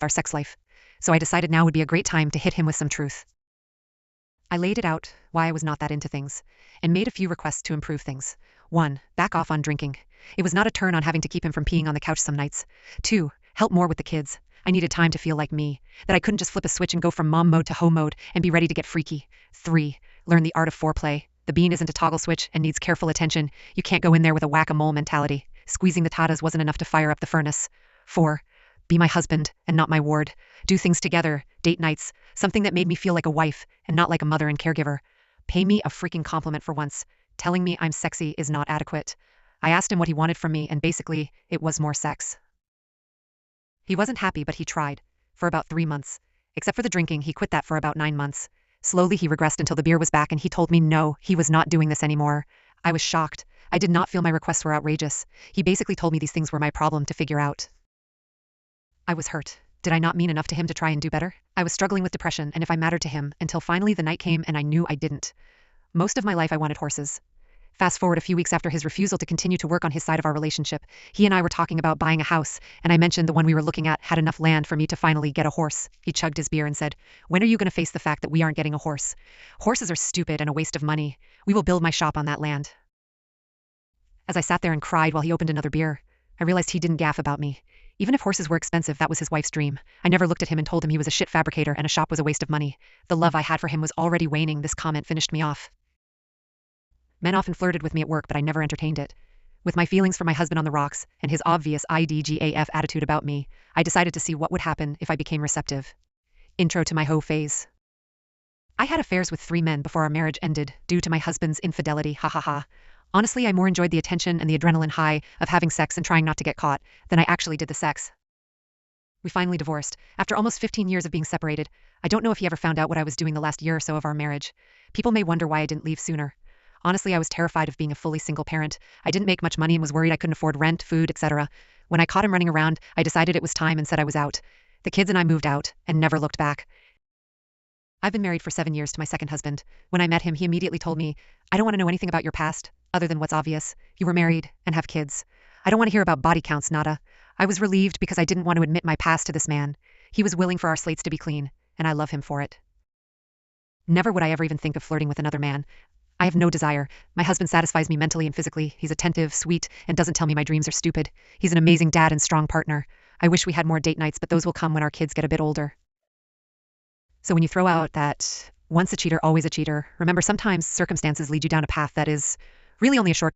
our sex life. So I decided now would be a great time to hit him with some truth. I laid it out why I was not that into things, and made a few requests to improve things. 1. Back off on drinking. It was not a turn on having to keep him from peeing on the couch some nights. 2. Help more with the kids. I needed time to feel like me, that I couldn't just flip a switch and go from mom mode to hoe mode and be ready to get freaky. 3. Learn the art of foreplay. The bean isn't a toggle switch and needs careful attention. You can't go in there with a whack-a-mole mentality. Squeezing the tatas wasn't enough to fire up the furnace. 4. Be my husband and not my ward. Do things together, date nights, something that made me feel like a wife and not like a mother and caregiver. Pay me a freaking compliment for once. Telling me I'm sexy is not adequate. I asked him what he wanted from me, and basically, it was more sex. He wasn't happy, but he tried. For about 3 months. Except for the drinking, he quit that for about 9 months. Slowly he regressed until the beer was back and he told me no, he was not doing this anymore. I was shocked. I did not feel my requests were outrageous. He basically told me these things were my problem to figure out. I was hurt. Did I not mean enough to him to try and do better? I was struggling with depression and if I mattered to him, until finally the night came and I knew I didn't. Most of my life I wanted horses. Fast forward a few weeks after his refusal to continue to work on his side of our relationship, he and I were talking about buying a house, and I mentioned the one we were looking at had enough land for me to finally get a horse. He chugged his beer and said, "When are you going to face the fact that we aren't getting a horse? Horses are stupid and a waste of money. We will build my shop on that land." As I sat there and cried while he opened another beer, I realized he didn't gaff about me. Even if horses were expensive, that was his wife's dream. I never looked at him and told him he was a shit fabricator and a shop was a waste of money. The love I had for him was already waning. This comment finished me off. Men often flirted with me at work, but I never entertained it. With my feelings for my husband on the rocks and his obvious IDGAF attitude about me, I decided to see what would happen if I became receptive. Intro to my hoe phase. I had affairs with 3 men before our marriage ended due to my husband's infidelity, ha ha ha. Honestly, I more enjoyed the attention and the adrenaline high of having sex and trying not to get caught than I actually did the sex. We finally divorced. After almost 15 years of being separated, I don't know if he ever found out what I was doing the last year or so of our marriage. People may wonder why I didn't leave sooner. Honestly, I was terrified of being a fully single parent. I didn't make much money and was worried I couldn't afford rent, food, etc. When I caught him running around, I decided it was time and said I was out. The kids and I moved out and never looked back. I've been married for 7 years to my second husband. When I met him, he immediately told me, "I don't want to know anything about your past, other than what's obvious. You were married and have kids. I don't want to hear about body counts, nada." I was relieved because I didn't want to admit my past to this man. He was willing for our slates to be clean, and I love him for it. Never would I ever even think of flirting with another man. I have no desire. My husband satisfies me mentally and physically. He's attentive, sweet, and doesn't tell me my dreams are stupid. He's an amazing dad and strong partner. I wish we had more date nights, but those will come when our kids get a bit older. So when you throw out that once a cheater, always a cheater, remember sometimes circumstances lead you down a path that is really only a short